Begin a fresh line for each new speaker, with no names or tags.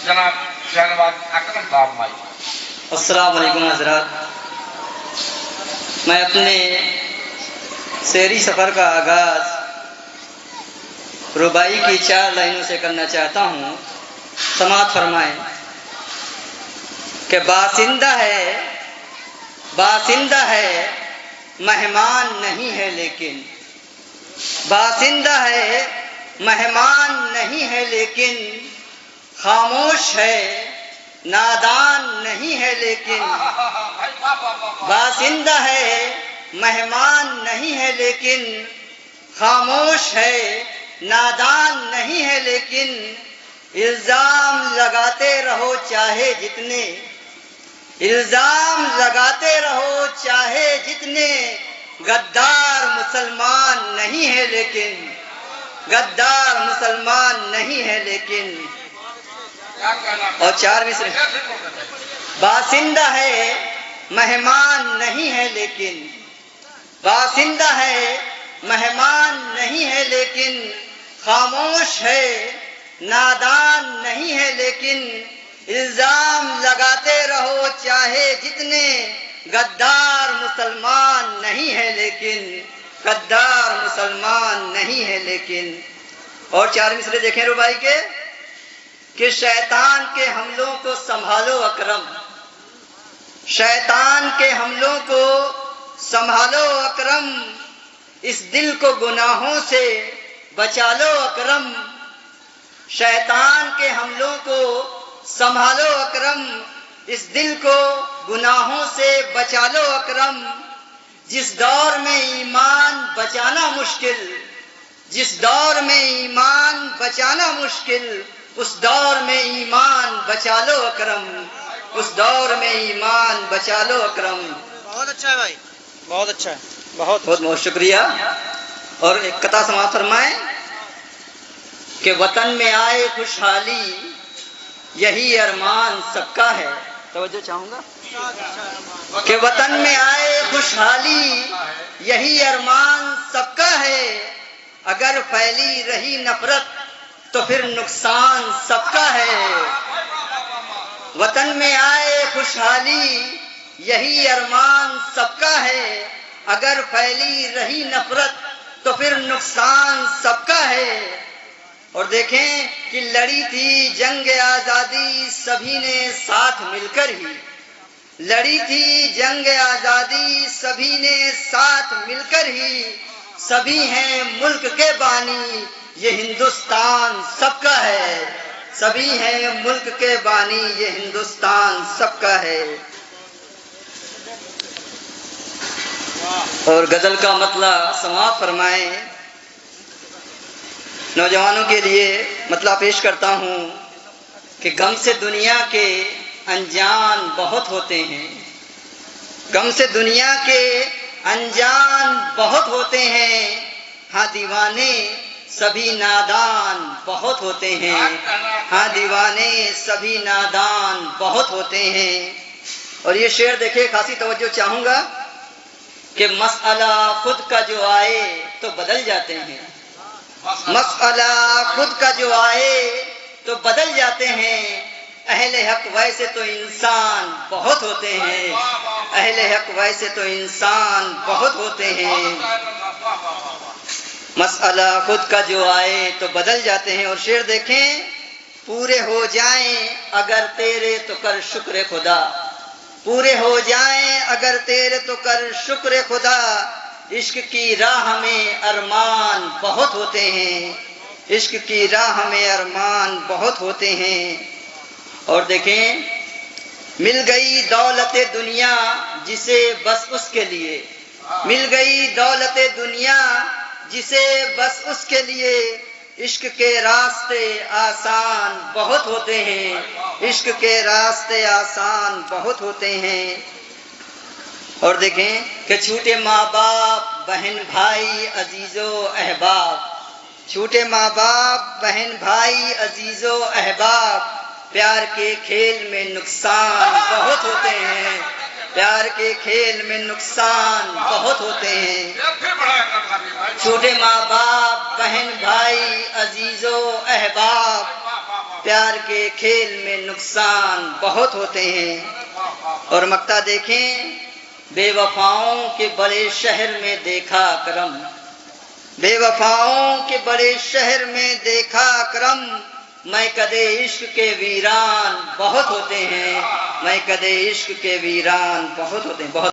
جناب شہنواز اکرم صاحب مائی۔
السلام علیکم حضرات، میں اپنے شعری سفر کا آغاز ربائی کی 4 لائنوں سے کرنا چاہتا ہوں۔ سماعت فرمائیں کہ باشندہ ہے مہمان نہیں ہے لیکن، باشندہ ہے مہمان نہیں ہے لیکن، خاموش ہے نادان نہیں ہے لیکن، باشندہ ہے مہمان نہیں ہے لیکن، خاموش ہے نادان نہیں ہے لیکن، الزام لگاتے رہو چاہے جتنے، الزام لگاتے رہو چاہے جتنے، غدار مسلمان نہیں ہے لیکن، غدار مسلمان نہیں ہے لیکن۔ اور 4 مصرے۔ باشندہ ہے مہمان نہیں ہے لیکن، باشندہ ہے مہمان نہیں ہے لیکن، خاموش ہے نادان نہیں ہے لیکن، الزام لگاتے رہو چاہے جتنے، غدار مسلمان نہیں ہے لیکن، غدار مسلمان نہیں ہے لیکن۔ اور 4 مصرے دیکھیں ربائی کے کہ شیطان کے حملوں کو سنبھالو اکرم، شیطان کے حملوں کو سنبھالو اکرم، اس دل کو گناہوں سے بچا لو اکرم، شیطان کے حملوں کو سنبھالو اکرم، اس دل کو گناہوں سے بچا لو اکرم، جس دور میں ایمان بچانا مشکل، جس دور میں ایمان بچانا مشکل، اس دور میں ایمان بچا لو اکرم، اس دور میں ایمان بچا لو اکرم۔
بہت اچھا ہے بھائی، بہت اچھا ہے،
بہت بہت شکریہ۔ اور ایک قطعہ سماعت فرمائیں کہ وطن میں آئے خوشحالی یہی ارمان سب کا ہے۔ توجہ چاہوں گا کہ وطن میں آئے خوشحالی یہی ارمان سب کا ہے، اگر پھیلی رہی نفرت تو پھر نقصان سب کا ہے، وطن میں آئے خوشحالی یہی ارمان سب کا ہے، اگر پھیلی رہی نفرت تو پھر نقصان سب کا ہے۔ اور دیکھیں کہ لڑی تھی جنگ آزادی سبھی نے ساتھ مل کر ہی، لڑی تھی جنگ آزادی سبھی نے ساتھ مل کر ہی، سبھی ہیں ملک کے بانی یہ ہندوستان سب کا ہے، سبھی ہیں ملک کے بانی یہ ہندوستان سب کا ہے۔ اور غزل کا مطلع سماعت فرمائیں۔ نوجوانوں کے لیے مطلع پیش کرتا ہوں کہ غم سے دنیا کے انجان بہت ہوتے ہیں، غم سے دنیا کے انجان بہت ہوتے ہیں، ہاں دیوانے سبھی نادان بہت ہوتے ہیں، ہاں دیوانے سبھی نادان بہت ہوتے ہیں۔ اور یہ شعر دیکھیں، خاصی توجہ چاہوں گا کہ مسئلہ خود کا جو آئے تو بدل جاتے ہیں، مسئلہ خود کا جو آئے تو بدل جاتے ہیں، اہل حق ویسے تو انسان بہت ہوتے ہیں، اہل حق ویسے تو انسان بہت ہوتے ہیں، مسئلہ خود کا جو آئے تو بدل جاتے ہیں۔ اور شعر دیکھیں، پورے ہو جائیں اگر تیرے تو کر شکر خدا، پورے ہو جائیں اگر تیرے تو کر شکر خدا، عشق کی راہ میں ارمان بہت ہوتے ہیں، عشق کی راہ میں ارمان بہت ہوتے ہیں۔ اور دیکھیں، مل گئی دولت دنیا جسے بس اس کے لیے، مل گئی دولت دنیا جسے بس اس کے لیے، عشق کے راستے آسان بہت ہوتے ہیں، عشق کے راستے آسان بہت ہوتے ہیں۔ اور دیکھیں کہ چھوٹے ماں باپ بہن بھائی عزیز و احباب، چھوٹے ماں باپ بہن بھائی عزیز و احباب، پیار کے کھیل میں نقصان بہت ہوتے ہیں، پیار کے کھیل میں نقصان بہت ہوتے ہیں۔ چھوٹے ماں باپ بہن بھائی عزیز و احباب، پیار کے کھیل میں نقصان بہت ہوتے ہیں۔ اور مقطع دیکھیں، بے وفاؤں کے بڑے شہر میں دیکھا کرم، بے وفاؤں کے بڑے شہر میں دیکھا کرم، میں کدے عشق کے ویران بہت ہوتے ہیں، میں کدے عشق کے ویران بہت ہوتے ہیں۔ بہت